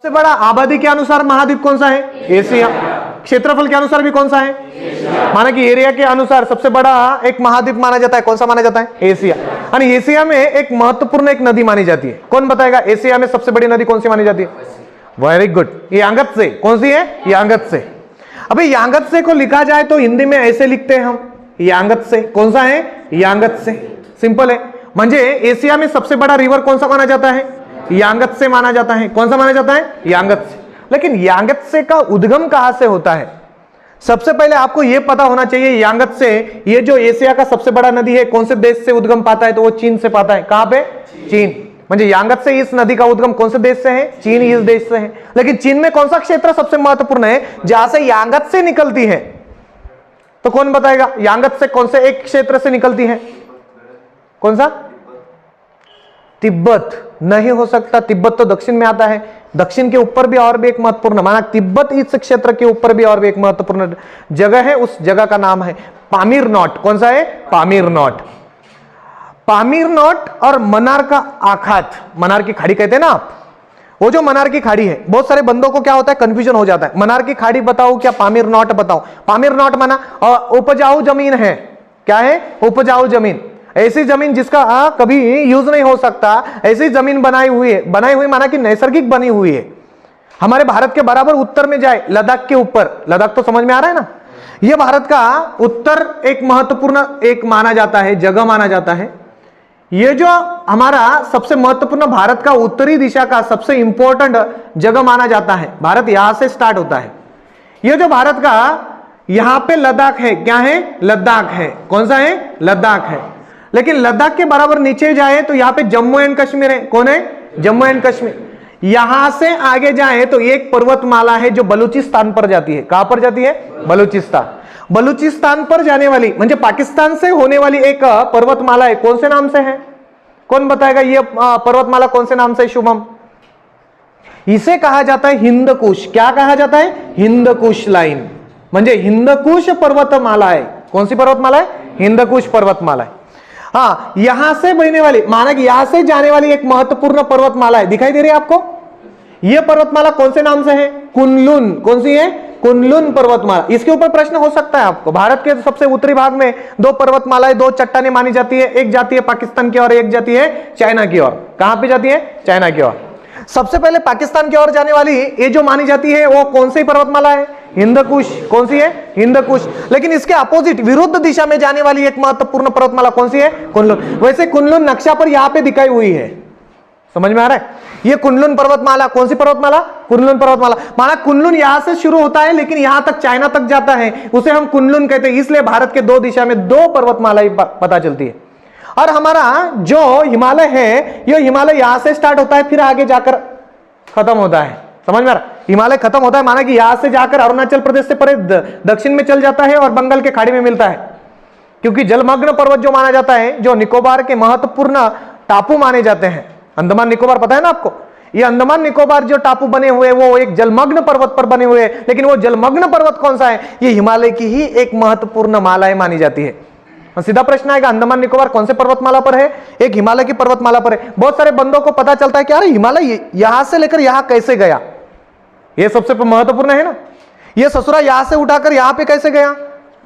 सबसे बड़ा आबादी के अनुसार महाद्वीप कौन सा है? एशिया। क्षेत्रफल के अनुसार भी कौन सा है? माना कि एरिया के अनुसार सबसे बड़ा एक महाद्वीप माना जाता है, कौन सा माना जाता है? एशिया। यानी एशिया में एक महत्वपूर्ण एक नदी मानी जाती है, कौन बताएगा? एशिया में सबसे बड़ी नदी कौन सी मानी जाती है? Very good, Yangtze. कौन सी है? यांगत्से। अभी यांगत्से को लिखा जाए तो हिंदी में ऐसे लिखते हैं हम, यांगत्से। कौन सा है? यांगत्से। सिंपल है। म्हणजे एशिया में सबसे बड़ा रिवर कौन सा माना जाता है? यांगत्से माना जाता है। कौन सा माना जाता है? यांगत्से। लेकिन यांगत्से का उद्गम कहां से होता है? सबसे पहले आपको यह पता होना चाहिए, यांगत्से ये जो एशिया का सबसे बड़ा नदी है, कौन से देश से उद्गम पाता है? तो वो चीन से पाता है। कहां पे? चीन। म्हणजे यांगत्से इस नदी का उद्गम कौन से देश से है? चीन इस देश से है। लेकिन चीन में कौन सा क्षेत्र सबसे महत्वपूर्ण है जहां से यांगत्से निकलती है? तो कौन बताएगा? यांगत्से कौन से एक क्षेत्र से निकलती है? कौन सा? तिब्बत। नहीं हो सकता, तिब्बत तो दक्षिण में आता है। दक्षिण के ऊपर भी और भी एक महत्वपूर्ण, माना तिब्बत इस क्षेत्र के ऊपर भी और भी एक महत्वपूर्ण जगह है, उस जगह का नाम है पामीर नॉट। कौन सा है? पामीर नॉट। पामीर नॉट और मनार का आखात, मनार की खाड़ी कहते हैं ना आप, वो जो मनार की खाड़ी है, बहुत सारे बंदों को क्या होता है? कंफ्यूजन हो जाता है, मनार की खाड़ी बताओ क्या पामीर नॉट बताओ? पामीर नॉट माना उपजाऊ जमीन है। क्या है? उपजाऊ जमीन। ऐसी जमीन जिसका कभी यूज नहीं हो सकता, ऐसी जमीन बनाई हुई है। बनाई हुई माना कि नैसर्गिक बनी हुई है। हमारे भारत के बराबर उत्तर में जाए, लद्दाख के ऊपर, लद्दाख तो समझ में आ रहा है ना, यह भारत का उत्तर एक महत्वपूर्ण एक माना जाता है, जगह माना जाता है। ये जो हमारा सबसे महत्वपूर्ण भारत का उत्तरी दिशा का सबसे इंपॉर्टेंट जगह माना जाता है। भारत यहां से स्टार्ट होता है। ये जो भारत का यहां पे लद्दाख है, क्या है? लद्दाख है। कौन सा है? लद्दाख है। लेकिन लद्दाख के बराबर नीचे जाए तो यहां पे जम्मू एंड कश्मीर है। कौन है? जम्मू एंड कश्मीर। यहां से आगे जाए तो एक पर्वतमाला है जो बलूचिस्तान पर जाती है। कहां पर जाती है? बलूचिस्तान। बलूचिस्तान पर जाने वाली, म्हणजे पाकिस्तान से होने वाली एक पर्वतमाला है, कौन से नाम से है? कौन बताएगा ये पर्वतमाला कौन से नाम से? शुभम। इसे कहा जाता है हिंदकुश। क्या कहा जाता है? हिंदकुश लाइन। म्हणजे हिंदकुश पर्वतमाला है। कौन सी पर्वतमाला है? हिंदकुश पर्वतमाला है। हाँ, यहां से बहने वाली, माना कि यहां से जाने वाली एक महत्वपूर्ण पर्वतमाला है, दिखाई दे रही है आपको? यह पर्वतमाला कौन से नाम से है? कुनलुन। कौन सी है? कुनलुन पर्वतमाला। इसके ऊपर प्रश्न हो सकता है आपको। भारत के सबसे उत्तरी भाग में दो पर्वतमालाएं, दो चट्टानें मानी जाती है, एक जाती है पाकिस्तान की ओर, एक जाती है चाइना की ओर। कहां पे जाती है? चाइना की ओर। सबसे पहले पाकिस्तान की ओर जाने वाली ये जो मानी जाती है वो कौन सी पर्वतमाला है? हिंदकुश। कौन सी है? हिंदकुश। लेकिन इसके अपोजिट विरुद्ध दिशा में जाने वाली एक महत्वपूर्ण पर्वतमाला कौन सी है? कुनलुन। वैसे कुनलुन नक्शा पर यहां पे दिखाई हुई है, समझ में आ रहा है? ये कुनलुन पर्वतमाला, कौन सी पर्वतमाला? कुनलुन पर्वतमाला। माना कुनलुन यहां से शुरू होता है लेकिन यहां तक चाइना तक जाता है, उसे हम कुनलुन कहते हैं। इसलिए भारत के दो दिशा में दो पर्वतमालाएं पता चलती है। और हमारा जो हिमालय है, यह हिमालय यहां से स्टार्ट होता है, फिर आगे जाकर खत्म होता है। समझ में आ रहा? हिमालय खत्म होता है, माना कि यहां से जाकर अरुणाचल प्रदेश से परे दक्षिण में चल जाता है और बंगाल के खाड़ी में मिलता है। क्योंकि जलमग्न पर्वत जो माना जाता है, जो निकोबार के महत्वपूर्ण टापू माने जाते हैं, अंडमान निकोबार पता है ना आपको? ये अंडमान निकोबार जो टापू बने हुए वो एक जलमग्न पर्वत पर बने हुए हैं। लेकिन वो जलमग्न पर्वत कौन सा है? ये हिमालय की ही एक महत्वपूर्ण मालाएं मानी जाती है। सीधा प्रश्न आएगा, अंडमान निकोबार कौन से पर्वतमाला पर है? एक हिमालय की पर्वतमाला पर है। बहुत सारे बंदों को पता चलता है कि अरे हिमालय यहां से लेकर यहां कैसे गया? ये सबसे महत्वपूर्ण है ना। ये ससुरा यहां से उठाकर यहां पे कैसे गया?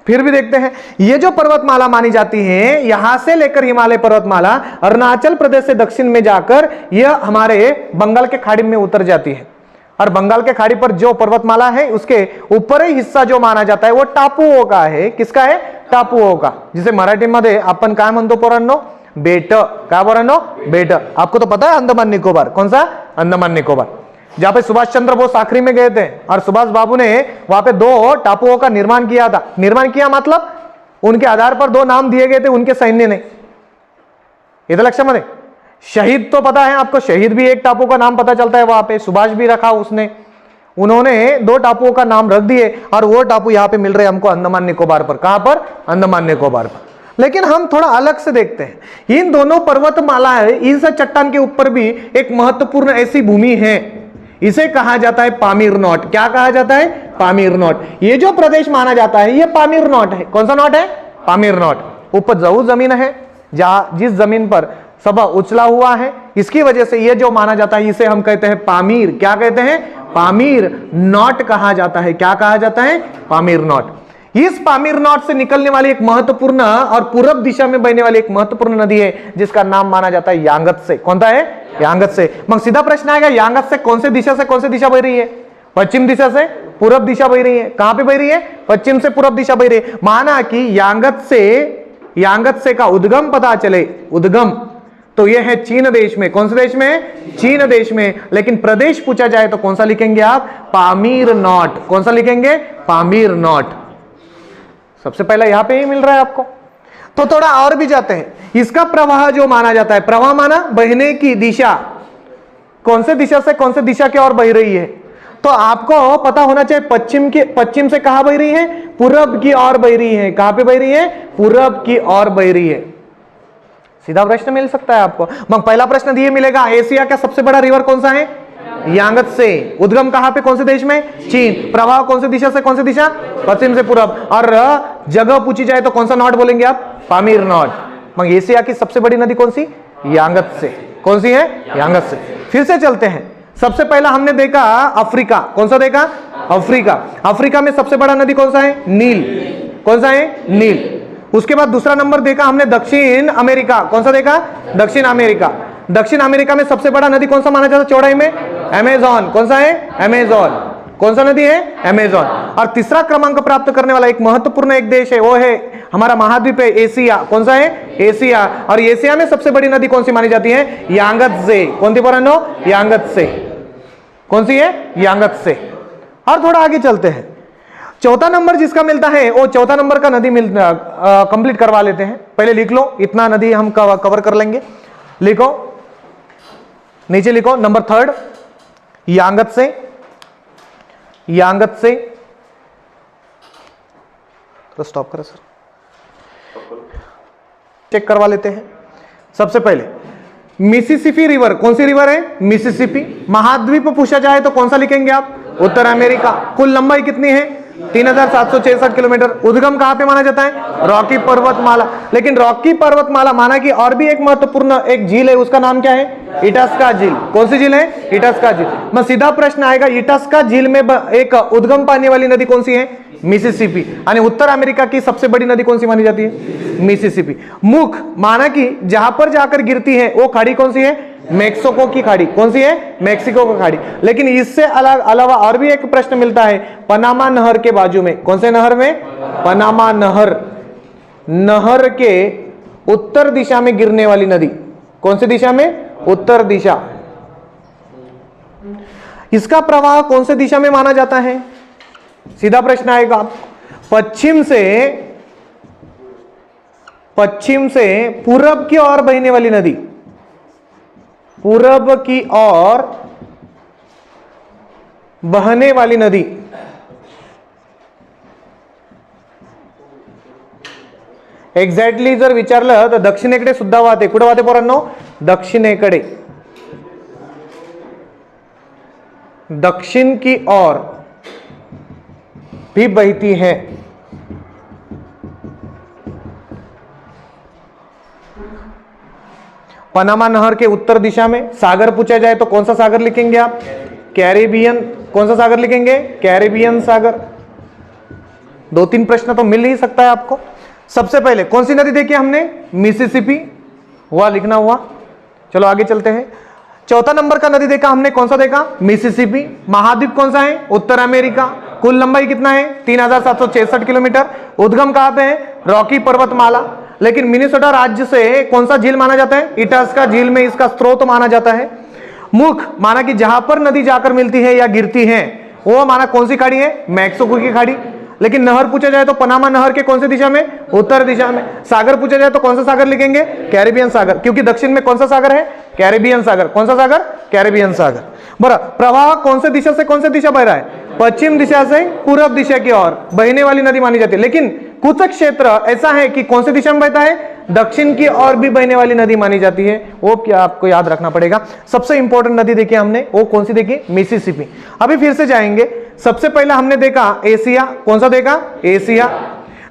फिर भी देखते हैं। ये जो पर्वतमाला मानी जाती है, यहां से लेकर हिमालय पर्वतमाला अरुणाचल प्रदेश से दक्षिण में जाकर यह हमारे बंगाल के खाड़ी में उतर जाती है। और बंगाल के खाड़ी पर जो पर्वतमाला है उसके ऊपरी हिस्सा जो माना जाता है वो टापुओं का है। किसका है? टापुओं का। जिसे मराठी मध्ये आपण काय म्हणतो पोरांनो? बेट। काय पोरांनो? बेट। आपको तो पता है अंडमान निकोबार, कौन सा? अंडमान निकोबार, जहां पे सुभाष चंद्र बोस आखिरी में गए थे और सुभाष बाबू ने वहां पे दो टापुओं का निर्माण किया था। निर्माण किया मतलब उनके आधार पर दो नाम दिए गए थे उनके सैन्य ने। इधर लक्ष्य शहीद तो पता है आपको, शहीद भी एक टापू का नाम पता चलता है, वहां पे सुभाष भी रखा उसने। उन्होंने दो टापुओं का नाम रख दिए और वो टापू यहां पे मिल रहे हमको अंडमान निकोबार पर। कहां पर? अंडमान निकोबार पर। लेकिन हम थोड़ा अलग से देखते हैं। इन दोनों पर्वतमालाएं, इन सब चट्टान के ऊपर भी एक महत्वपूर्ण ऐसी भूमि है, इसे कहा जाता है पामीर नॉट। क्या कहा जाता है? पामीर नॉट। ये जो प्रदेश माना जाता है ये पामीर नॉट है। कौन सा नॉट है? पामीर नॉट। उपजाऊ जमीन है, जहां जिस जमीन पर सब उछला हुआ है, इसकी वजह से ये जो माना जाता है इसे हम कहते हैं पामीर। क्या कहते हैं? पामीर नॉट कहा जाता है। क्या कहा जाता है? पामीर नॉट। इस पामीर नॉट से निकलने वाली एक महत्वपूर्ण और पूर्व दिशा में बहने वाली एक महत्वपूर्ण नदी है जिसका नाम माना जाता है यांगत्से। कौन सा है? यांगत्से। मग सीधा प्रश्न आएगा, यांगत्से कौन से दिशा से कौन सी दिशा बह रही है? पश्चिम दिशा से पूर्व दिशा बह रही है। कहां पे बह रही है? पश्चिम से पूर्व दिशा बह रही है। माना कि यांगत्से का उद्गम पता चले, उद्गम तो यह है चीन देश में। कौन से देश में? चीन देश में। लेकिन प्रदेश पूछा जाए तो कौन सा लिखेंगे आप? पामीर नॉट। कौन सा लिखेंगे? पामीर नॉट। सबसे पहला यहां पे ही मिल रहा है आपको। तो थोड़ा और भी जाते हैं। इसका प्रवाह जो माना जाता है, प्रवाह माना बहने की दिशा, कौन से दिशा से कौन से दिशा की ओर बह रही है, तो आपको पता होना चाहिए पश्चिम से कहां बह रही है? पूरब की ओर बह रही है। कहां पे बह रही है? पूरब की ओर बह रही है। सीधा प्रश्न मिल सकता है आपको। मग पहला प्रश्न दिए मिलेगा, एशिया का सबसे बड़ा रिवर कौन सा है? यांगत्से। उद्गम कहां पे? कौन से देश में? चीन। प्रवाह कौन से दिशा से कौन से दिशा? पश्चिम से पूरब। और जगह पूछी जाए तो कौन सा नॉट बोलेंगे आप? पामीर नॉट। मग एशिया की सबसे बड़ी नदी कौन सी? यांगत्से। कौन सी है? यांगत्से। फिर से चलते हैं। सबसे पहला हमने देखा अफ्रीका। कौन सा देखा? अफ्रीका। अफ्रीका में सबसे बड़ा नदी कौन सा है? नील। कौन सा है? नील। उसके बाद दूसरा नंबर देखा हमने दक्षिण अमेरिका। कौन सा देखा? दक्षिण अमेरिका। दक्षिण अमेरिका में सबसे बड़ा नदी कौन सा माना जाता है चौड़ाई में? अमेजॉन। कौन सा है? अमेजॉन। कौन सा नदी है? अमेजॉन। और तीसरा क्रमांक प्राप्त करने वाला एक महत्वपूर्ण एक देश है, वो है हमारा महाद्वीप है एशिया। कौन सा है? एशिया। और एशिया में सबसे बड़ी नदी कौन सी मानी जाती है? यांगत्से। कौन सी पोरांनो? यांगत्से। कौन सी है? यांगत्से। और थोड़ा आगे चलते हैं। चौथा नंबर जिसका मिलता है वो चौथा नंबर का नदी कंप्लीट करवा लेते हैं। पहले लिख लो, इतना नदी हम कवर कर लेंगे। लिखो, नीचे लिखो नंबर थर्ड यांगत्से। यांगत्से तो स्टॉप करो सर, चेक करवा लेते हैं। सबसे पहले मिसिसिपी रिवर। कौन सी रिवर है? मिसिसिपी। महाद्वीप पूछा जाए तो कौन सा लिखेंगे आप? उत्तर अमेरिका। कुल लंबाई कितनी है? 3766 किलोमीटर। उद्गम कहां पे माना जाता है? रॉकी पर्वतमाला। लेकिन रॉकी पर्वतमाला माना कि और भी एक महत्वपूर्ण एक झील है, उसका नाम क्या है? इटास्का झील। कौन सी झील है? इटास्का झील। मैं सीधा प्रश्न आएगा, इटास्का झील में एक उद्गम पाने वाली नदी कौन सी है? मिसिसिपी। यानी उत्तर अमेरिका की सबसे बड़ी नदी कौन सी मानी जाती है? मिसिसिपी। मुख माना कि जहां पर जाकर गिरती है वो खाड़ी कौन सी है? मेक्सिको की खाड़ी। कौन सी है? मेक्सिको की खाड़ी। लेकिन इससे अलावा और भी एक प्रश्न मिलता है, पनामा नहर के बाजू में। कौन से नहर में? पनामा नहर। नहर के उत्तर दिशा में गिरने वाली नदी। कौन सी दिशा में? उत्तर दिशा। इसका प्रवाह कौन से दिशा में माना जाता है? सीधा प्रश्न आएगा, पश्चिम से पूरब की ओर बहने वाली नदी। पूरब की ओर बहने वाली नदी। एक्झॅक्टली जर विचारलं तर दक्षिणेकडे सुद्धा वाहते. कुठे वाहते पोरांनो? दक्षिणेकडे. दक्षिण की ओर भी बहती है। पनामा नहर के उत्तर दिशा में सागर पूछा जाए तो कौन सा सागर लिखेंगे आप? कैरेबियन। कौन सा सागर लिखेंगे? कैरेबियन सागर। 2-3 प्रश्न तो मिल ही सकता है आपको। सबसे पहले कौन सी नदी देखी हमने? मिसिसिपी हुआ, लिखना हुआ। चलो आगे चलते हैं। चौथा नंबर का नदी देखा हमने, कौन सा देखा? मिसिसिपी। महाद्वीप कौन सा है? उत्तर अमेरिका। कुल लंबाई कितना है? 3766 किलोमीटर। उद्गम कहां पे है? रॉकी पर्वतमाला। लेकिन मिनेसोटा राज्य से कौन सा झील माना जाता है? इटास्का झील में इसका स्रोत माना जाता है। मुख माना कि जहां पर नदी जाकर मिलती है या गिरती है वो माना कौन सी खाड़ी है? मैक्सिको की खाड़ी। लेकिन नहर पूछा जाए तो पनामा नहर के कौन सी दिशा में? उत्तर दिशा में। सागर पूछा जाए तो कौन सा सागर लिखेंगे? कैरेबियन सागर, क्योंकि दक्षिण में कौन सा सागर है? कैरेबियन सागर। कौन सा सागर? कैरेबियन सागर। बरा, प्रवाह कौन से दिशा से कौन से दिशा बह रहा है? पश्चिम दिशा से पूर्व दिशा की ओर बहने वाली नदी मानी जाती है। लेकिन कुछ क्षेत्र ऐसा है कि कौन सी दिशा में बहता है? दक्षिण की ओर भी बहने वाली नदी मानी जाती है। वो क्या आपको याद रखना पड़ेगा। सबसे इंपॉर्टेंट नदी देखी हमने, वो कौन सी देखी? मिसिसिपी। अभी फिर से जाएंगे। सबसे पहला हमने देखा एशिया। कौन सा देखा? एशिया।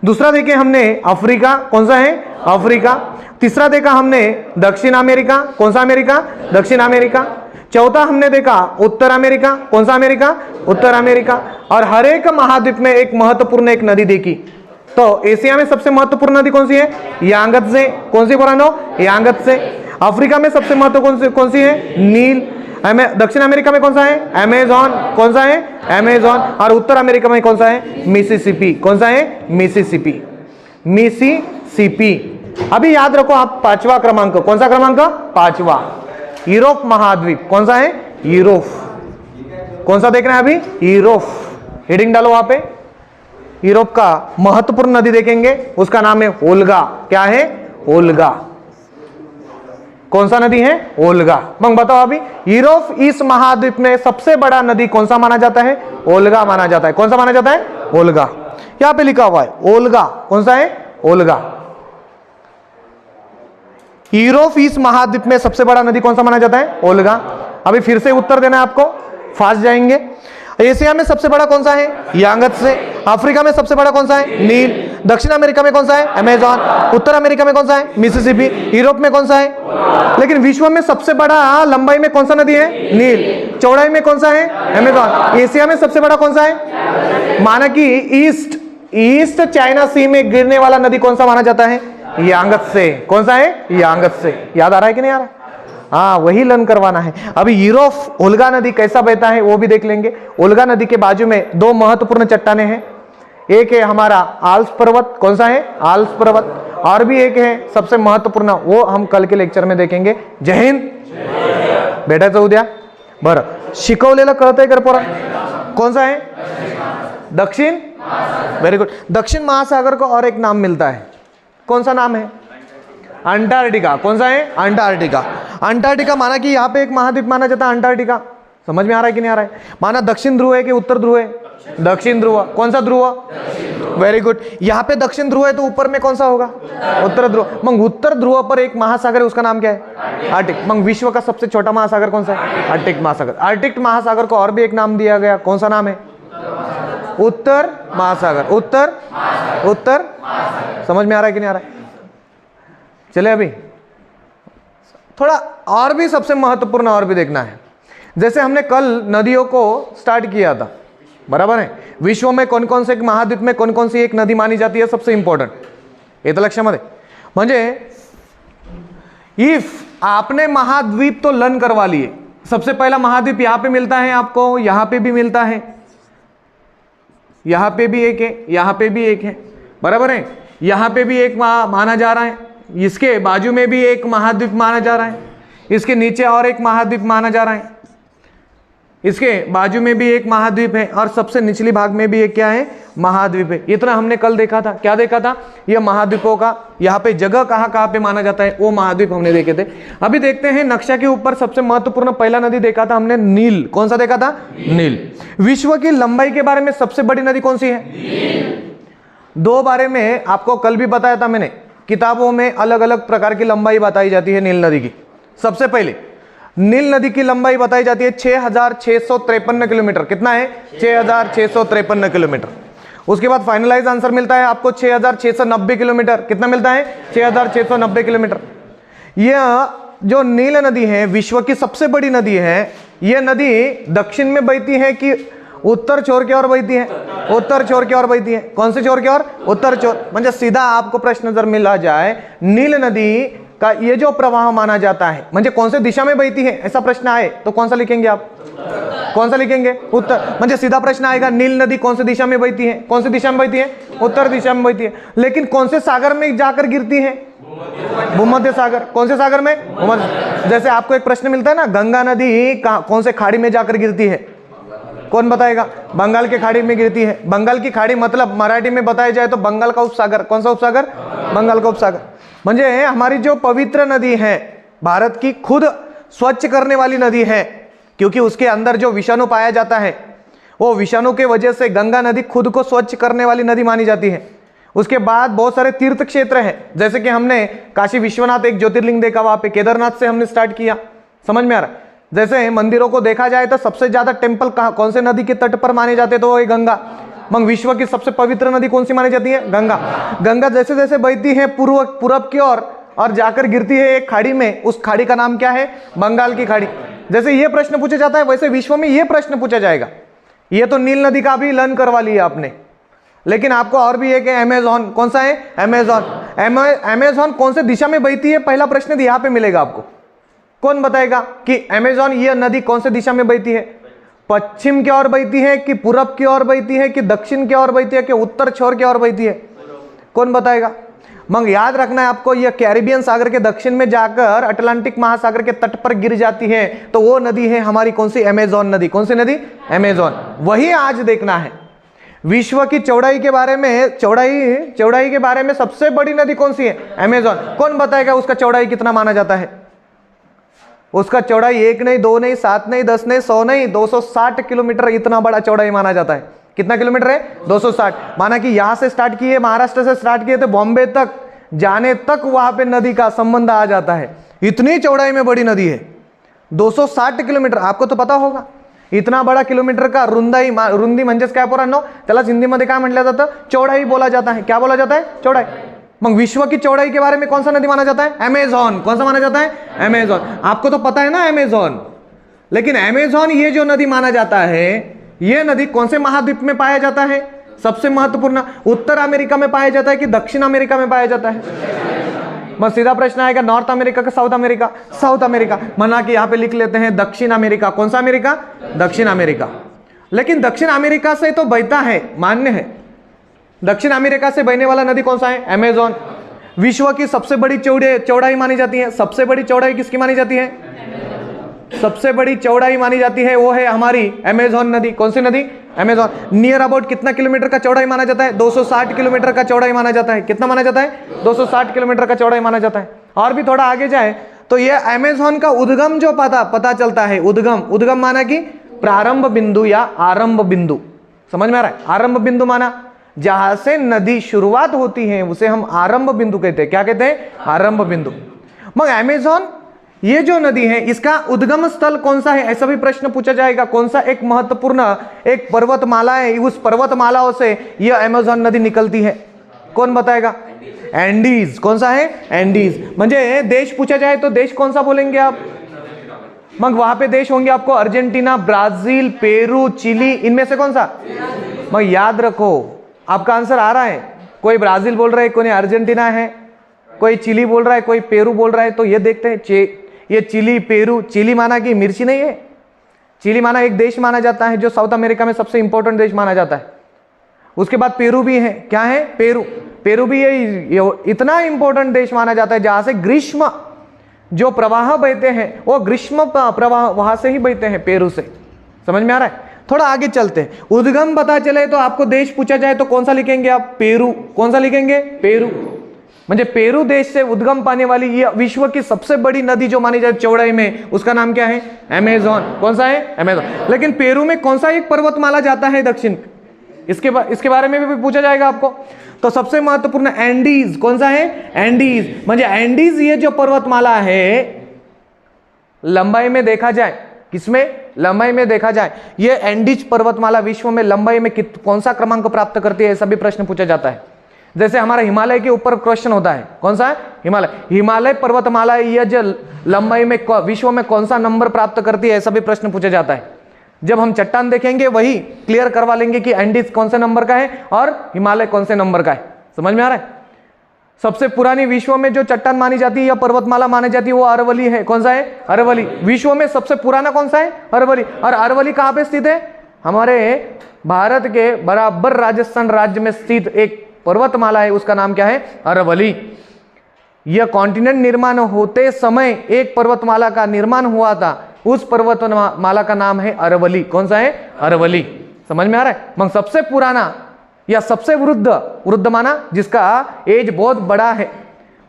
दूसरा देखे हमने अफ्रीका। कौन सा है? अफ्रीका। तीसरा देखा हमने दक्षिण अमेरिका, कौन सा अमेरिका? दक्षिण अमेरिका। चौथा हमने देखा उत्तर अमेरिका, कौन सा अमेरिका? उत्तर अमेरिका। और हर एक महाद्वीप में एक महत्वपूर्ण एक नदी देखी। तो एशिया में सबसे महत्वपूर्ण नदी कौन सी है? यांगत्से। कौन सी पुरानो? यांगत्से। अफ्रीका में सबसे महत्वपूर्ण कौन सी है? नील। दक्षिण अमेरिका में कौन सा है? अमेजॉन। कौन सा है? अमेजॉन। और उत्तर अमेरिका में कौन सा है? मिसिसिपी। कौन सा है? मिसिसिपी। मिसिसिपी। अभी याद रखो आप, पांचवा क्रमांक, कौन सा क्रमांक? पांचवा, यूरोप महाद्वीप। कौन सा है? यूरोप। कौन सा देखना है अभी? यूरोप। हेडिंग डालो वहां पे। यूरोप का महत्वपूर्ण नदी देखेंगे, उसका नाम है ओल्गा। क्या है? ओल्गा। कौन सा नदी है? ओल्गा। मग बताओ अभी, यूरोप इस महाद्वीप में सबसे बड़ा नदी कौन सा माना जाता है? ओल्गा माना जाता है। कौन सा माना जाता है? ओल्गा। यहां पे लिखा हुआ है ओल्गा। कौन सा है? ओल्गा। यूरोप इस महाद्वीप में सबसे बड़ा नदी कौन सा माना जाता है? ओल्गा। अभी फिर से उत्तर देना है आपको, फास्ट जाएंगे। एशिया में सबसे बड़ा कौन सा है? यांगत्से। अफ्रीका में सबसे बड़ा कौन सा है? नील। दक्षिण अमेरिका में कौन सा है? अमेजॉन। उत्तर अमेरिका में कौन सा है? मिसिसिपी। यूरोप में कौन सा है? लेकिन विश्व में सबसे बड़ा लंबाई में कौन सा नदी है? नील। चौड़ाई में कौन सा है? अमेजॉन। एशिया में सबसे बड़ा कौन सा है? माना कि ईस्ट चाइना सी में गिरने वाला नदी कौन सा माना जाता है? यांगत्से। कौन सा है? यांगत्से। याद आ रहा है कि नहीं आ रहा? हाँ, वही लर्न करवाना है। अभी यूरोप ओल्गा नदी कैसा बहता है वो भी देख लेंगे। ओल्गा नदी के बाजू में दो महत्वपूर्ण चट्टाने हैं। एक है हमारा आल्प्स पर्वत। कौन सा है? आल्प्स पर्वत। और भी एक है सबसे महत्वपूर्ण, वो हम कल के लेक्चर में देखेंगे। जय हिंद। भेटायचं उद्या। बरं, शिकवलेलं कळतंय कर पोरा? कौन सा है? दक्षिण। Very good. दक्षिण महासागर को और एक नाम मिलता है। कौन सा नाम है? अंटार्कटिका। कौन सा है? अंटार्कटिका। अंटार्कटिका माना कि यहाँ पे एक महाद्वीप माना जाता है अंटार्कटिका। समझ में आ रहा है कि नहीं आ रहा है? माना दक्षिण ध्रुव है कि उत्तर ध्रुव है? दक्षिण ध्रुव। कौन सा ध्रुव? Very good. यहाँ पे दक्षिण ध्रुव है तो ऊपर में कौन सा होगा? उत्तर ध्रुव। मग उत्तर ध्रुव पर एक महासागर है, उसका नाम क्या है? आर्टिक। मग विश्व का सबसे छोटा महासागर कौन सा है? आर्टिक महासागर। आर्टिक महासागर को और भी एक नाम दिया गया, कौन सा नाम है? उत्तर महासागर। उत्तर। समझ में आ रहा है कि नहीं आ रहा है? चले अभी थोड़ा और भी सबसे महत्वपूर्ण और भी देखना है। जैसे हमने कल नदियों को स्टार्ट किया था, बराबर है? विश्व में कौन कौन से महाद्वीप में कौन कौन सी एक नदी मानी जाती है सबसे इंपॉर्टेंट, ये तो लक्षामध्ये म्हणजे इफ आपने महाद्वीप तो लर्न करवा लिए। सबसे पहला महाद्वीप यहां पे मिलता है आपको, यहां पे भी मिलता है, यहां पे भी एक है, यहां पे भी एक है, बराबर है? यहां पे भी एक माना जा रहा है, इसके बाजू में भी एक महाद्वीप माना जा रहा है, इसके नीचे और एक महाद्वीप माना जा रहा है, इसके बाजू में भी एक महाद्वीप है और सबसे निचली भाग में भी एक क्या है? महाद्वीप है। इतना हमने कल देखा था। क्या देखा था? यह महाद्वीपों का यहाँ पे जगह कहाँ कहाँ पे माना जाता है वो महाद्वीप हमने देखे थे। अभी देखते हैं नक्शा के ऊपर सबसे महत्वपूर्ण पहला नदी देखा था हमने, नील। कौन सा देखा था? नील। विश्व की लंबाई के बारे में सबसे बड़ी नदी कौन सी है? दो बारे में आपको कल भी बताया था मैंने, किताबों में अलग अलग प्रकार की लंबाई बताई जाती है नील नदी की। सबसे पहले नील नदी की लंबाई बताई जाती है 6653 किलोमीटर। कितना है? 6653 किलोमीटर। उसके बाद फाइनलाइज आंसर मिलता है आपको 6690 किलोमीटर। कितना मिलता है? 6690 किलोमीटर। यह जो नील नदी है विश्व की सबसे बड़ी नदी है। यह नदी दक्षिण में बहती है कि उत्तर छोर की ओर बहती है? उत्तर छोर की ओर बहती है। कौन से छोर की ओर? उत्तर छोर। म्हणजे सीधा आपको प्रश्न जर मिला जाए नील नदी का ये जो प्रवाह माना जाता है म्हणजे कौन से दिशा में बहती है, ऐसा प्रश्न आए तो कौन सा लिखेंगे आप? कौन सा लिखेंगे? उत्तर। म्हणजे सीधा प्रश्न आएगा नील नदी कौन से दिशा में बहती है? कौन सी दिशा में बहती है? उत्तर दिशा में बहती है। लेकिन कौन से सागर में जाकर गिरती है? भूमध्य सागर। कौन से सागर में? भूमध्य। जैसे आपको एक प्रश्न मिलता है ना, गंगा नदी कौन से खाड़ी में जाकर गिरती है? कौन बताएगा? बंगाल की खाड़ी में गिरती है। बंगाल की खाड़ी मतलब मराठी में बताया जाए तो बंगाल का उपसागर। कौन सा उपसागर? बंगाल का उपसागर। म्हणजे हमारी जो पवित्र नदी है, भारत की खुद स्वच्छ करने वाली नदी है, क्योंकि उसके अंदर जो विषाणु पाया जाता है वो विषाणु के वजह से गंगा नदी खुद को स्वच्छ करने वाली नदी मानी जाती है। उसके बाद बहुत सारे तीर्थ क्षेत्र हैं, जैसे कि हमने काशी विश्वनाथ एक ज्योतिर्लिंग देखा, वहां पे केदारनाथ से हमने स्टार्ट किया। समझ में आ रहा है? जैसे मंदिरों को देखा जाए तो सबसे ज्यादा टेम्पल कौन से नदी के तट पर माने जाते तो वो गंगा। मग विश्व की सबसे पवित्र नदी कौन सी मानी जाती है? गंगा। गंगा जैसे जैसे बहती है पूरब की ओर और जाकर गिरती है एक खाड़ी में, उस खाड़ी का नाम क्या है? बंगाल की खाड़ी। जैसे ये प्रश्न पूछा जाता है वैसे विश्व में ये प्रश्न पूछा जाएगा। ये तो नील नदी का भी लर्न करवा लिया आपने, लेकिन आपको और भी एक है अमेजॉन। कौन सा है? अमेजॉन। अमेजॉन कौन से दिशा में बहती है? पहला प्रश्न यहाँ पे मिलेगा आपको। कौन बताएगा कि अमेजॉन ये नदी कौन से दिशा में बहती है? पश्चिम की ओर बहती है कि पूरब की ओर बहती है कि दक्षिण की ओर बहती है कि उत्तर छोर की ओर बहती है? कौन बताएगा? मगर याद रखना है आपको, यह कैरिबियन सागर के दक्षिण में जाकर अटलांटिक महासागर के तट पर गिर जाती है, तो वो नदी है हमारी कौन सी? अमेजॉन नदी। कौन सी नदी? अमेजॉन। वही आज देखना है। विश्व की चौड़ाई के बारे में, चौड़ाई के बारे में सबसे बड़ी नदी कौन सी है? अमेजॉन। कौन बताएगा उसका चौड़ाई कितना माना जाता है? उसका चौड़ाई 1 नहीं, 2 नहीं, 7 नहीं, 10 नहीं, 100 नहीं, 260 किलोमीटर इतना बड़ा चौड़ाई माना जाता है। कितना किलोमीटर है? 260। माना कि यहां से स्टार्ट किए, महाराष्ट्र से स्टार्ट किए तो बॉम्बे तक जाने तक वहां पे नदी का संबंध आ जाता है। इतनी चौड़ाई में बड़ी नदी है 260 किलोमीटर। आपको तो पता होगा इतना बड़ा किलोमीटर का रुंदी म्हणजेच काय पोरांनो? त्यालाच हिंदीमध्ये काय म्हटलं जातं? चौड़ाई बोला जाता है। क्या बोला जाता है? चौड़ाई। मग विश्व की चौड़ाई के बारे में कौन सा नदी माना जाता है? अमेजॉन। कौन सा माना जाता है? अमेजॉन। आपको तो पता है ना अमेजॉन, लेकिन अमेजॉन ये जो नदी माना जाता है, ये नदी कौन से महाद्वीप में पाया जाता है? सबसे महत्वपूर्ण, उत्तर अमेरिका में पाया जाता है कि दक्षिण अमेरिका में पाया जाता है? बस सीधा प्रश्न आएगा, नॉर्थ अमेरिका का साउथ अमेरिका? South America. मना कि यहां पे लिख लेते हैं दक्षिण अमेरिका। कौन सा अमेरिका? दक्षिण अमेरिका। लेकिन दक्षिण अमेरिका से तो बहता है, मान्य है। दक्षिण अमेरिका से बहने वाला नदी कौन सा है? अमेजॉन। विश्व की सबसे बड़ी चौड़ाई मानी जाती है। सबसे बड़ी चौड़ाई किसकी मानी जाती है? सबसे बड़ी चौड़ाई मानी जाती है वो है हमारी अमेजॉन नदी। कौन सी नदी? अमेजॉन। नियर अबाउट कितना किलोमीटर का चौड़ाई माना जाता है? 260 किलोमीटर का चौड़ाई माना जाता है। कितना माना जाता है? 260 किलोमीटर का चौड़ाई माना जाता है। और भी थोड़ा आगे जाए तो ये अमेजॉन का उद्गम जो पता चलता है, उद्गम माना कि प्रारंभ बिंदु या आरंभ बिंदु। समझ में आ रहा है? आरंभ बिंदु माना जहां से नदी शुरुआत होती है उसे हम आरंभ बिंदु कहते हैं। क्या कहते हैं? आरंभ बिंदु। मगर अमेजॉन ये जो नदी है इसका उद्गम स्थल कौन सा है? ऐसा भी प्रश्न पूछा जाएगा। कौन सा एक महत्वपूर्ण एक पर्वतमाला है, उस पर्वतमालाओं से यह अमेजॉन नदी निकलती है? कौन बताएगा? एंडीज। कौन सा है? एंडीज। म्हणजे देश पूछा जाए तो देश कौन सा बोलेंगे आप? मग वहां पे देश होंगे आपको अर्जेंटीना, ब्राजील, पेरू, चिली, इनमें से कौन सा? मग याद रखो, आपका आंसर आ रहा है। कोई ब्राजील बोल रहा है, कोई अर्जेंटीना है, कोई चिली बोल रहा है, कोई पेरू बोल रहा है। तो ये देखते हैं, ये चिली, पेरू। चिली माना कि मिर्ची नहीं है, चिली माना एक देश माना जाता है जो साउथ अमेरिका में सबसे इंपॉर्टेंट देश माना जाता है। उसके बाद पेरू भी है। क्या है? पेरू। पेरू भी ये इतना इंपॉर्टेंट देश माना जाता है जहां से ग्रीष्म जो प्रवाह बहते हैं वो ग्रीष्म प्रवाह वहां से ही बहते हैं, पेरू से। समझ में आ रहा है? थोड़ा आगे चलते हैं। उद्गम पता चले तो आपको देश पूछा जाए तो कौन सा लिखेंगे आप? पेरू। कौन सा लिखेंगे? पेरू। म्हणजे पेरू देश से उद्गम पाने वाली ये विश्व की सबसे बड़ी नदी जो मानी जाती चौड़ाई में, उसका नाम क्या है? अमेजॉन। कौन सा है? अमेजॉन। लेकिन पेरू में कौन सा एक पर्वतमाला जाता है दक्षिण? इसके बारे में भी पूछा जाएगा आपको। तो सबसे महत्वपूर्ण एंडीज। कौन सा है? एंडीज। म्हणजे एंडीज ये जो पर्वतमाला है, लंबाई में देखा जाए, किसमें? लंबाई में देखा जाए, ये एंडीज पर्वतमाला विश्व में लंबाई में कौन सा क्रमांक प्राप्त करती है? ऐसा भी प्रश्न पूछा जाता है। जैसे हमारा हिमालय के ऊपर क्वेश्चन होता है, कौन सा है? हिमालय पर्वतमाला यह जो लंबाई में विश्व में कौन सा नंबर प्राप्त करती है? ऐसा भी प्रश्न पूछा जाता है। जब हम चट्टान देखेंगे वही क्लियर करवा लेंगे कि एंडीज कौन से नंबर का है और हिमालय कौन से नंबर का है। समझ में आ रहा है? सबसे पुरानी विश्व में जो चट्टान मानी जाती है या पर्वतमाला मानी जाती है वो अरवली है। कौन सा है? अरवली। विश्व में सबसे पुराना कौन सा है? अरवली। और अरवली कहां पे स्थित है? हमारे भारत के बराबर राजस्थान राज्य में स्थित एक पर्वतमाला है, उसका नाम क्या है? अरवली। यह कॉन्टिनेंट निर्माण होते समय एक पर्वतमाला का निर्माण हुआ था, उस पर्वतमाला का नाम है अरवली। कौन सा है? अरवली। समझ में आ रहा है? मगर सबसे पुराना या सबसे वृद्ध माना जिसका एज बहुत बड़ा है,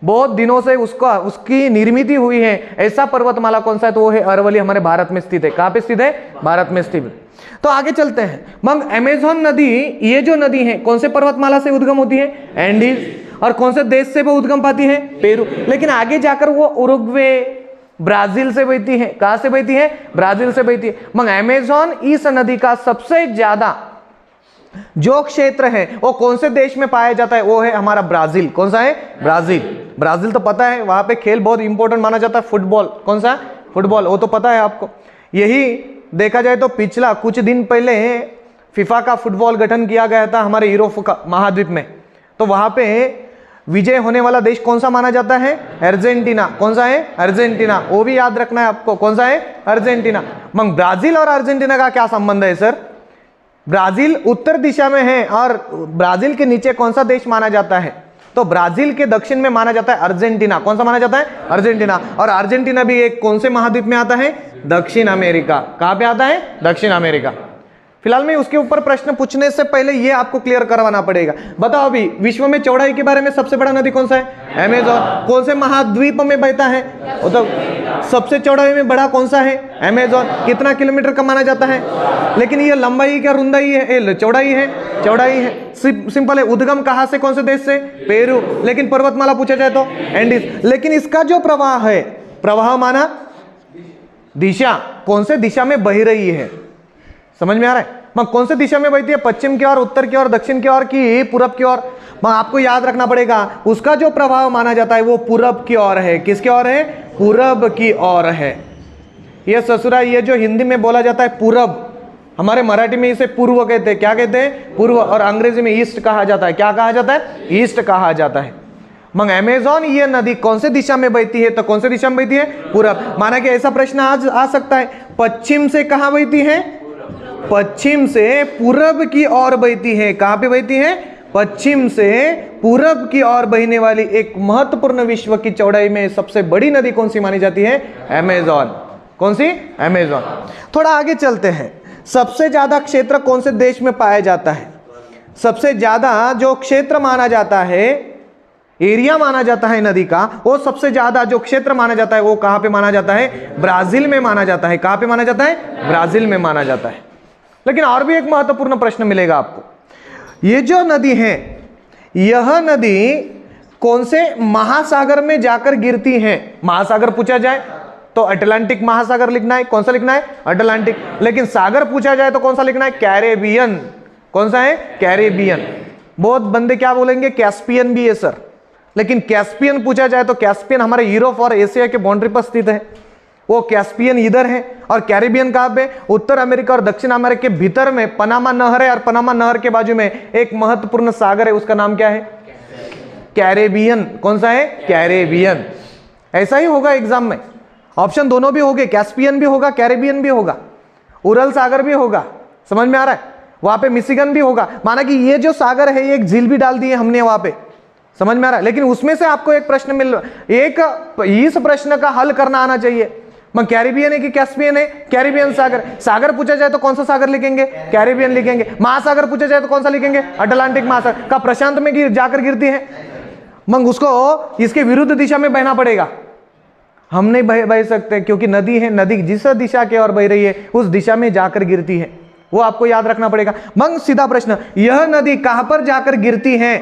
बहुत दिनों से उसकी निर्मित हुई है, ऐसा पर्वतमाला कौन सा है? तो वो है अरवली, हमारे भारत में स्थित है। कहां पे स्थित है? भारत में स्थित है। तो आगे चलते हैं। मग अमेजॉन नदी, ये जो नदी है कौन से पर्वतमाला से उद्गम होती है? एंडीज। और कौन से देश से वो उद्गम पाती है? पेरू। लेकिन आगे जाकर वो उरुग्वे, ब्राजील से बहती है। कहां से बहती है? ब्राजील से बहती है। मगर अमेजॉन इस नदी का सबसे ज्यादा जो क्षेत्र है वो कौन से देश में पाया जाता है? वो है हमारा ब्राजील। कौन सा है? ब्राजील। ब्राजील तो पता है, वहां पे खेल बहुत इंपॉर्टेंट माना जाता है, फुटबॉल। कौन सा? फुटबॉल, वो तो पता है आपको। यही देखा जाए तो पिछला कुछ दिन पहले फीफा का फुटबॉल गठन किया गया था हमारे यूरोप का महाद्वीप में, तो वहां पे विजय होने वाला देश कौन सा माना जाता है? अर्जेंटीना। कौन सा है? अर्जेंटीना। वो भी याद रखना है आपको, कौन सा है? अर्जेंटीना। मगर ब्राजील और अर्जेंटीना का क्या संबंध है सर? ब्राजील उत्तर दिशा में है और ब्राजील के नीचे कौन सा देश माना जाता है? तो ब्राजील के दक्षिण में माना जाता है अर्जेंटीना। कौन सा माना जाता है? अर्जेंटीना। और अर्जेंटीना भी एक कौन से महाद्वीप में आता है? दक्षिण अमेरिका। कहां पे आता है? दक्षिण अमेरिका। फिलहाल में उसके ऊपर प्रश्न पूछने से पहले ये आपको क्लियर करवाना पड़ेगा। बताओ अभी विश्व में चौड़ाई के बारे में सबसे बड़ा नदी कौन सा है? अमेजोन। कौन से महाद्वीप में बहता है? वो तो सबसे चौड़ाई में बड़ा कौन सा है? अमेजोन। कितना किलोमीटर का माना जाता है? लेकिन ये लंबाई क्या रुंदाई है? चौड़ाई है। चौड़ाई है। सिंपल है। उद्गम कहां से? कौन से देश से? पेरू। लेकिन पर्वतमाला पूछा जाए तो एंडीज। लेकिन इसका जो प्रवाह है, प्रवाह माना दिशा, कौन से दिशा में बह रही है? समझ में आ रहा है? कौन से दिशा में बहती है? पश्चिम की ओर, उत्तर की ओर, दक्षिण की ओर की पूरब की ओर? आपको याद रखना पड़ेगा उसका जो प्रभाव माना जाता है वो पूरब की ओर है। किसकी ओर है? पूरब की ओर है। ये ससुरा, ये जो हिंदी में बोला जाता है पूरब, हमारे मराठी में इसे पूर्व कहते हैं। क्या कहते हैं? पूर्व। और अंग्रेजी में ईस्ट कहा जाता है। क्या कहा जाता है? ईस्ट कहा जाता है। मगर अमेजोन ये नदी कौन से दिशा में बहती है? तो कौन से दिशा में बहती है? पूरब। माना कि ऐसा प्रश्न आज आ सकता है, पश्चिम से कहां बहती है? पश्चिम से पूरब की ओर बहती है। कहां पे बहती है? पश्चिम से पूरब की ओर बहने वाली एक महत्वपूर्ण विश्व की चौड़ाई में सबसे बड़ी नदी कौन सी मानी जाती है? अमेजोन। कौन सी? अमेजोन। थोड़ा आगे चलते हैं। सबसे ज्यादा क्षेत्र कौन से देश में पाया जाता है? सबसे ज्यादा जो क्षेत्र माना जाता है, एरिया माना जाता है नदी का, वो सबसे ज्यादा जो क्षेत्र माना जाता है वो कहां पे माना जाता है? ब्राजील में माना जाता है। कहां पे माना जाता है? ब्राजील में माना जाता है। लेकिन और भी एक महत्वपूर्ण प्रश्न मिलेगा आपको। ये जो नदी है, यह नदी कौन से महासागर में जाकर गिरती है? महासागर पूछा जाए तो अटलांटिक महासागर लिखना है। कौन सा लिखना है? अटलांटिक। लेकिन सागर पूछा जाए तो कौन सा लिखना है? कैरेबियन। कौन सा है? कैरेबियन। बहुत बंदे क्या बोलेंगे? कैस्पियन भी है सर। लेकिन कैस्पियन पूछा जाए तो कैस्पियन हमारे यूरोप और एशिया के बाउंड्री पर स्थित है। वो कैस्पियन इधर है और कैरिबियन कहां पे? उत्तर अमेरिका और दक्षिण अमेरिका के भीतर में पनामा नहर है और पनामा नहर के बाजू में एक महत्वपूर्ण सागर है, उसका नाम क्या है? कैरेबियन। कौन सा है? कैरेबियन। ऐसा ही होगा एग्जाम में, ऑप्शन दोनों भी होंगे, कैस्पियन भी होगा, कैरेबियन भी होगा, उरल सागर भी होगा। समझ में आ रहा है? वहां पे मिशिगन भी होगा। माना कि ये जो सागर है, ये एक झील भी डाल दी है हमने वहां पे। समझ में आ रहा है? लेकिन उसमें से आपको एक प्रश्न मिल रहा है, एक इस प्रश्न का हल करना आना चाहिए। कैरिबियन है कि कैस्पियन है? कैरिबियन सागर। सागर पूछा जाए तो कौन सा सागर लिखेंगे? कैरिबियन लिखेंगे। महासागर पूछा जाए तो कौन सा लिखेंगे? अटलांटिक महासागर। का प्रशांत में जाकर गिरती है, मगर उसको इसके विरुद्ध दिशा में बहना पड़ेगा। हम नहीं बह सकते क्योंकि नदी है, नदी जिस दिशा की ओर बह रही है उस दिशा में जाकर गिरती है, वो आपको याद रखना पड़ेगा। मगर सीधा प्रश्न, यह नदी कहां पर जाकर गिरती है?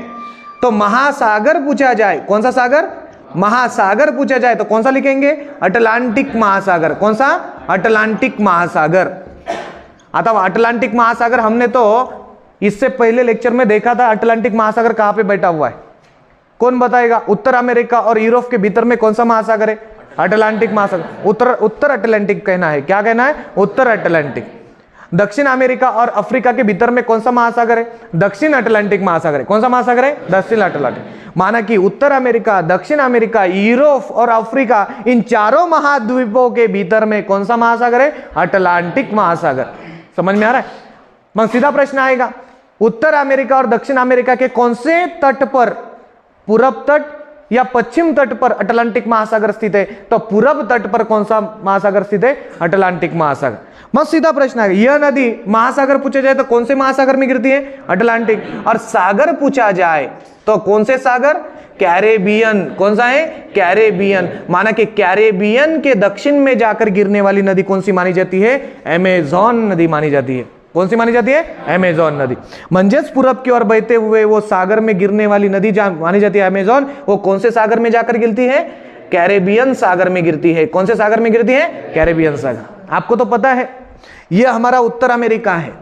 तो महासागर पूछा जाए, कौन सा सागर? महासागर पूछा जाए तो कौन सा लिखेंगे? अटलांटिक महासागर। कौन सा? अटलांटिक महासागर। आता अटलांटिक महासागर हमने तो इससे पहले लेक्चर में देखा था। अटलांटिक महासागर कहां पे बैठा हुआ है? कौन बताएगा? उत्तर अमेरिका और यूरोप के भीतर में कौन सा महासागर है? अटलांटिक महासागर। उत्तर अटलांटिक कहना है। क्या कहना है? उत्तर अटलांटिक। दक्षिण अमेरिका और अफ्रीका के भीतर में कौन सा महासागर है? दक्षिण अटलांटिक महासागर है। कौन सा महासागर है? दक्षिण अटलांटिक। माना कि उत्तर अमेरिका, दक्षिण अमेरिका, यूरोप और अफ्रीका, इन चारों महाद्वीपों के भीतर में कौन सा महासागर है? अटलांटिक महासागर। समझ में आ रहा है? मगर सीधा प्रश्न आएगा, उत्तर अमेरिका और दक्षिण अमेरिका के कौन से तट पर, पूरब तट या पश्चिम तट पर अटलांटिक महासागर स्थित है? तो पूरब तट पर कौन सा महासागर स्थित है? अटलांटिक महासागर। मत सीधा प्रश्न है, यह नदी महासागर पूछा जाए तो कौन से महासागर में गिरती है? अटलांटिक। और सागर पूछा जाए तो कौन से सागर? कैरेबियन। कौन सा है? कैरेबियन। माना कि कैरेबियन के दक्षिण में जाकर गिरने वाली नदी कौन सी मानी जाती है? अमेजोन नदी मानी जाती है। कौन सी मानी जाती है? अमेजोन नदी। मंजस पूरब की ओर बहते हुए वो सागर में गिरने वाली नदी मानी जाती है अमेजोन। वो कौन से सागर में जाकर गिरती है? कैरेबियन सागर में गिरती है। कौन से सागर में गिरती है? कैरेबियन सागर। आपको तो पता है, यह हमारा उत्तर अमेरिका है,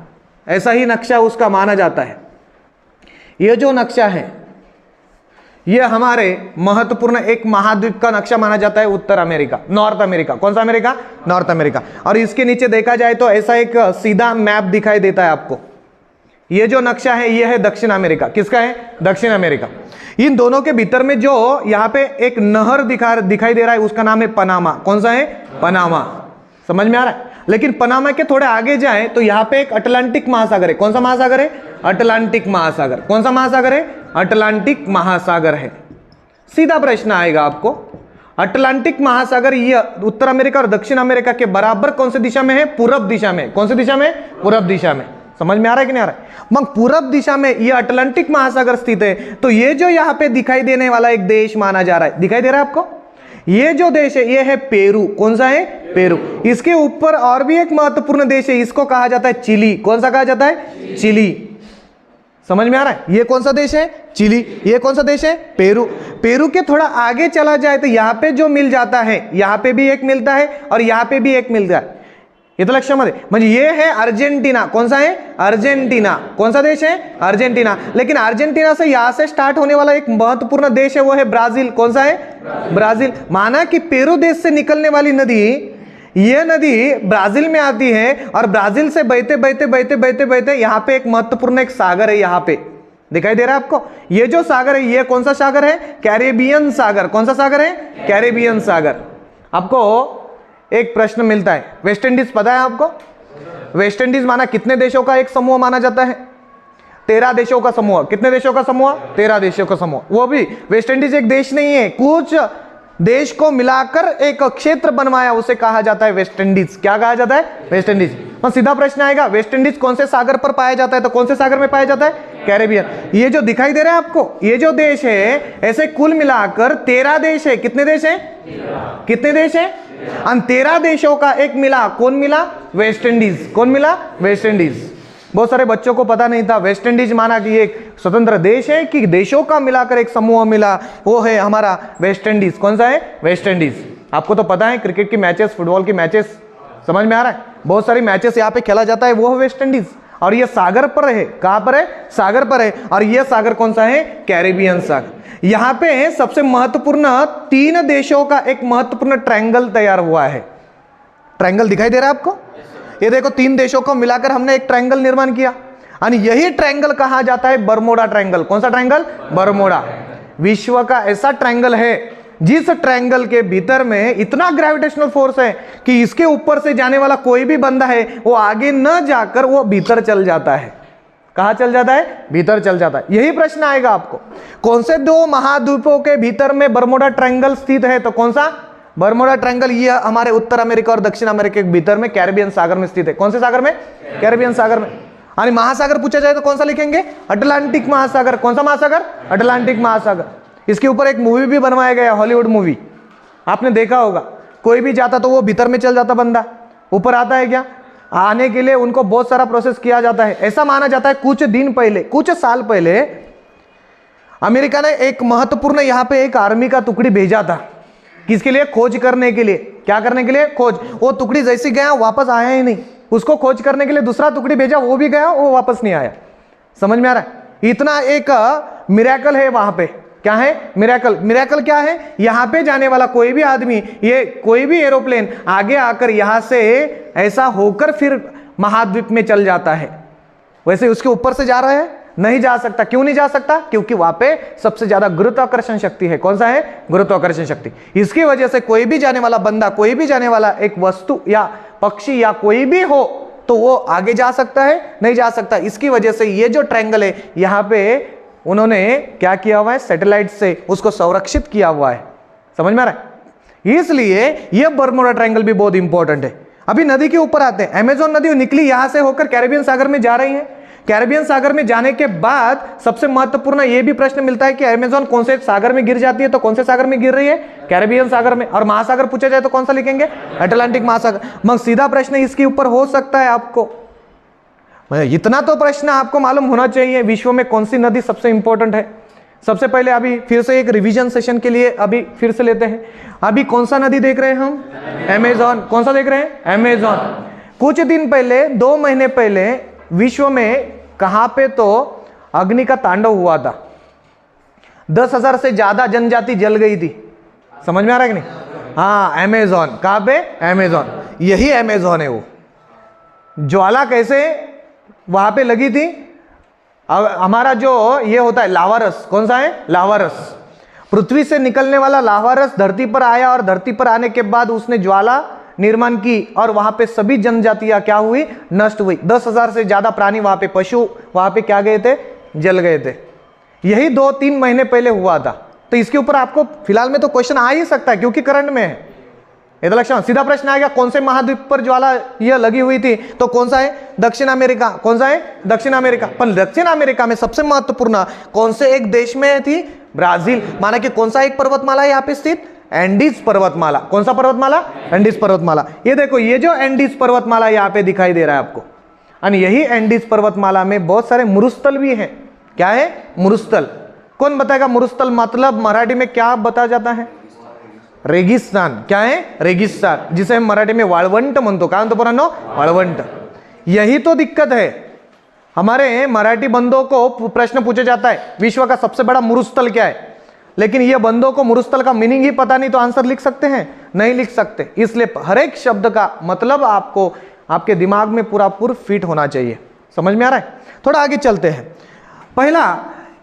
ऐसा ही नक्शा उसका माना जाता है। ये जो नक्शा है ये हमारे महत्वपूर्ण एक महाद्वीप का नक्शा माना जाता है, उत्तर अमेरिका, नॉर्थ अमेरिका। कौन सा अमेरिका? North America. और इसके नीचे देखा जाए तो ऐसा एक सीधा मैप दिखाई देता है आपको। ये जो नक्शा है ये है दक्षिण अमेरिका। किसका है? दक्षिण अमेरिका। इन दोनों के भीतर में जो यहाँ पे एक नहर दिखाई दे रहा है उसका नाम है पनामा। कौन सा है? पनामा। समझ में आ रहा है? लेकिन पनामा के थोड़े आगे जाए तो यहाँ पे एक अटलांटिक महासागर है। कौन सा महासागर है? अटलांटिक महासागर। कौन सा महासागर है? अटलांटिक महासागर है। सीधा प्रश्न आएगा आपको, अटलांटिक महासागर ये उत्तर अमेरिका और दक्षिण अमेरिका के बराबर कौन सी दिशा में है? पूरब दिशा में। कौन सी दिशा में? पूरब दिशा में। समझ में आ रहा है कि नहीं आ रहा है? मग पूरब दिशा में ये अटलांटिक महासागर स्थित है, तो ये जो यहाँ पे दिखाई देने वाला एक देश माना जा रहा है, दिखाई दे रहा है आपको? ये जो देश है ये है पेरू। कौन सा है? पेरू। इसके ऊपर और भी एक महत्वपूर्ण देश है, इसको कहा जाता है चिली। कौन सा कहा जाता है? चिली। समझ में आ रहा है? ये कौन सा देश है? चिली। ये कौन सा देश है? पेरू। पेरू के थोड़ा आगे चला जाए तो यहाँ पे जो मिल जाता है, यहाँ पे भी एक मिलता है और यहाँ पे भी एक मिलता है। ये तो लक्षामध्ये म्हणजे ये है अर्जेंटीना। कौन सा है? अर्जेंटीना। कौन सा देश है? अर्जेंटीना। लेकिन अर्जेंटीना से यहां से स्टार्ट होने वाला एक महत्वपूर्ण देश है, वो है ब्राजील। कौन सा है? ब्राजील। माना कि पेरू देश से निकलने वाली नदी, ये नदी ब्राजील में आती है और ब्राजील से बहते बहते बहते बहते बहते यहाँ पे एक महत्वपूर्ण एक सागर है। यहाँ पे दिखाई दे रहा है आपको? ये जो सागर है ये कौन सा सागर है? कैरेबियन सागर। कौन सा सागर है? कैरेबियन सागर। आपको एक प्रश्न मिलता है, वेस्ट इंडीज पता है आपको? वेस्ट इंडीज माना कितने देशों का एक समूह माना जाता है? 13 देशों का समूह। कितने देशों का समूह? 13 देशों का समूह। वो भी वेस्ट इंडीज एक देश नहीं है, कुछ देश को मिलाकर एक क्षेत्र बनवाया, उसे कहा जाता है वेस्ट इंडीज। क्या कहा जाता है? West Indies. तो सीधा प्रश्न आएगा, वेस्ट इंडीज कौन से सागर पर पाया जाता है? तो कौन से सागर में पाया जाता है? कैरेबियन। ये जो दिखाई दे रहा है आपको, ये जो देश है, ऐसे कुल मिलाकर 13 देश है। कितने देश है? कितने देश है? 13 देशों का एक मिला। कौन मिला? West Indies. कौन मिला? West Indies. बहुत सारे बच्चों को पता नहीं था वेस्ट इंडीज माना कि एक स्वतंत्र देश है कि देशों का मिलाकर एक समूह मिला, वो है हमारा वेस्ट इंडीज। कौन सा है? West Indies. आपको तो पता है क्रिकेट की मैचेस, फुटबॉल की मैचेस, समझ में आ रहा है? बहुत सारी मैचेस यहाँ पे खेला जाता है, वो है वेस्ट इंडीज। और ये सागर पर है। कहां पर है? सागर पर है। और ये सागर कौन सा है? कैरेबियन सागर। यहां पे सबसे महत्वपूर्ण 3 देशों का एक महत्वपूर्ण ट्रायंगल तैयार हुआ है। ट्रायंगल दिखाई दे रहा है आपको? ये देखो, 3 देशों को मिलाकर हमने एक ट्रायंगल निर्माण किया और यही ट्रायंगल कहा जाता है बरमोडा ट्रायंगल। कौन सा ट्रायंगल? बरमोडा। विश्व का ऐसा ट्रायंगल है जिस ट्रायंगल के भीतर में इतना ग्रेविटेशनल फोर्स है कि इसके ऊपर से जाने वाला कोई भी बंदा है वो आगे न जाकर वो भीतर चल जाता है। कहां चल जाता है? भीतर चल जाता है। यही प्रश्न आएगा आपको, कौन से 2 महाद्वीपों के भीतर में बरमोडा ट्रायंगल स्थित है? तो कौन सा? Bermuda triangle. ये हमारे उत्तर अमेरिका और दक्षिण अमेरिका के भीतर में कैरेबियन सागर में स्थित है। कौन से सागर में? कैरेबियन सागर में। और महासागर पूछा जाए तो कौन सा लिखेंगे? अटलांटिक महासागर। कौन सा महासागर? अटलांटिक महासागर। इसके ऊपर एक मूवी भी बनवाया गया, हॉलीवुड मूवी, आपने देखा होगा। कोई भी जाता तो वो भीतर में चल जाता, बंदा ऊपर आता है क्या? आने के लिए उनको बहुत सारा प्रोसेस किया जाता है। ऐसा माना जाता है कुछ दिन पहले, कुछ साल पहले अमेरिका ने एक महत्वपूर्ण यहाँ पे एक आर्मी का टुकड़ी भेजा था। किसके लिए? खोज करने के लिए। क्या करने के लिए? खोज। वो टुकड़ी जैसे गया वापस आया ही नहीं। उसको खोज करने के लिए दूसरा टुकड़ी भेजा, वो भी गया, वो वापस नहीं आया। समझ में आ रहा है? इतना एक मिरेकल है वहां पे। क्या है? मिरेकल। मिरेकल क्या है? यहां पे जाने वाला कोई भी आदमी, ये कोई भी एरोप्लेन आगे आकर यहां से ऐसा होकर फिर महाद्वीप में चल जाता है। वैसे उसके ऊपर से जा रहा है, नहीं जा सकता। क्यों नहीं जा सकता? क्योंकि वहां पे सबसे ज्यादा गुरुत्वाकर्षण शक्ति है। कौन सा है? गुरुत्वाकर्षण शक्ति। इसकी वजह से कोई भी जाने वाला बंदा, कोई भी जाने वाला एक वस्तु या पक्षी या कोई भी हो तो वो आगे जा सकता है, नहीं जा सकता। इसकी वजह से ये जो ट्रायंगल है यहां पे उन्होंने क्या किया हुआ है? सैटेलाइट से उसको संरक्षित किया हुआ है। समझ में आ रहा है? इसलिए यह बरमोडा ट्रायंगल भी बहुत इंपॉर्टेंट है। अभी नदी के ऊपर आते हैं। अमेज़न नदी निकली यहां से होकर कैरेबियन सागर में जा रही है। कैरेबियन सागर में जाने के बाद सबसे महत्वपूर्ण यह भी प्रश्न मिलता है कि अमेज़न कौन से सागर में गिर जाती है? तो कौन से सागर में गिर रही है? कैरेबियन सागर में। और महासागर पूछा जाए तो कौन सा लिखेंगे? अटलांटिक महासागर। मगर सीधा प्रश्न इसके ऊपर हो सकता है आपको, इतना तो प्रश्न आपको मालूम होना चाहिए, विश्व में कौन सी नदी सबसे इंपॉर्टेंट है। सबसे पहले अभी फिर से एक रिवीजन सेशन के लिए अभी फिर से लेते हैं। अभी कौन सा नदी देख रहे हैं हम? अमेज़न। कौन सा देख रहे हैं? अमेज़न। कुछ दिन पहले, 2 महीने पहले विश्व में कहां पे तो अग्नि का तांडव हुआ था, 10,000 से ज्यादा जनजाति जल गई थी। समझ में आ रहा है कि नहीं? हाँ, अमेजोन। कहां पे? अमेजोन। यही अमेजोन है वो। ज्वाला कैसे वहां पे लगी थी? हमारा जो ये होता है लावा रस, कौन सा है? लावा रस। पृथ्वी से निकलने वाला लावा रस धरती पर आया और धरती पर आने के बाद उसने ज्वाला निर्माण की और वहां पे सभी जनजातियां क्या हुई? नष्ट हुई। 10,000 से ज्यादा प्राणी वहां पे, पशु वहां पे क्या गए थे? जल गए थे। यही 2-3 महीने पहले हुआ था। तो इसके ऊपर आपको फिलहाल में तो क्वेश्चन आ ही सकता है क्योंकि करंट में है। ये लक्षण सीधा प्रश्न आएगा, कौन से महाद्वीप पर ज्वाला यह लगी हुई थी? तो कौन सा है? दक्षिण अमेरिका। कौन सा है? दक्षिण अमेरिका। पर दक्षिण अमेरिका में सबसे महत्वपूर्ण कौन से एक देश में थी? ब्राजील। माना कि कौन सा एक पर्वतमाला है यहाँ पे स्थित? एंडीज पर्वतमाला। कौन सा पर्वतमाला? एंडीज पर्वतमाला। ये देखो, ये जो एंडीज पर्वतमाला यहाँ पे दिखाई दे रहा है आपको, और यही एंडीज पर्वतमाला में बहुत सारे मरुस्थल भी हैं। क्या है? मरुस्थल। कौन बताएगा मरुस्थल मतलब मराठी में क्या बताया जाता है? रेगिस्तान। क्या है? रेगिस्तान, जिसे हम मराठी में वाळवंट म्हणतो। काय म्हणतो पोरांनो? वाळवंट। यही तो दिक्कत है, हमारे मराठी बंदों को प्रश्न पूछा जाता है विश्व का सबसे बड़ा मरुस्थल क्या है, लेकिन ये बंदों को मरुस्थल का मीनिंग ही पता नहीं, तो आंसर लिख सकते हैं? नहीं लिख सकते। इसलिए हर एक शब्द का मतलब आपको आपके दिमाग में पूरा फिट होना चाहिए। समझ में आ रहा है? थोड़ा आगे चलते हैं। पहला,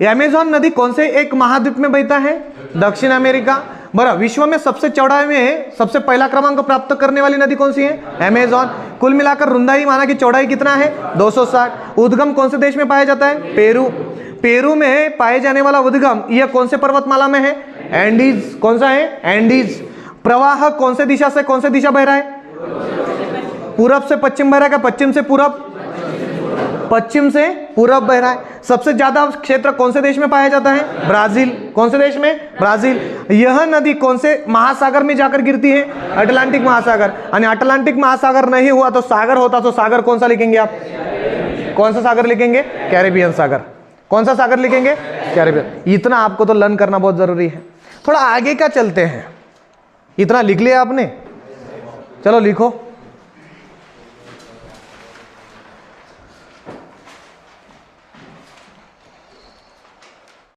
अमेजोन नदी कौन से एक महाद्वीप में बहता है? दक्षिण अमेरिका। बरा, विश्व में सबसे चौड़ाई में सबसे पहला क्रमांक प्राप्त करने वाली नदी कौन सी है? अमेजोन। कुल मिलाकर रुंदाई माना कि चौड़ाई कितना है? 260। उद्गम कौन से देश में पाया जाता है? पेरू। पेरू में पाए जाने वाला उद्गम यह कौन से पर्वतमाला में है? एंडीज। कौन सा है? एंडीज। प्रवाह कौन से दिशा से कौन से दिशा बह रहा है? पूरब से पश्चिम बह रहा है? क्या पश्चिम से पूरब? पश्चिम से पूरब बह रहा है। सबसे ज्यादा क्षेत्र कौन से देश में पाया जाता है? ब्राजील। कौन से देश में? ब्राजील। यह नदी कौन से महासागर में जाकर गिरती है? अटलांटिक महासागर। और अटलांटिक महासागर नहीं हुआ तो सागर होता, तो सागर कौन सा लिखेंगे आप? कौन सा सागर लिखेंगे? कैरेबियन सागर। कौन सा सागर लिखेंगे? कैरेबियन। इतना आपको तो लर्न करना बहुत जरूरी है। थोड़ा आगे का चलते हैं। इतना लिख लिया आपने? चलो लिखो।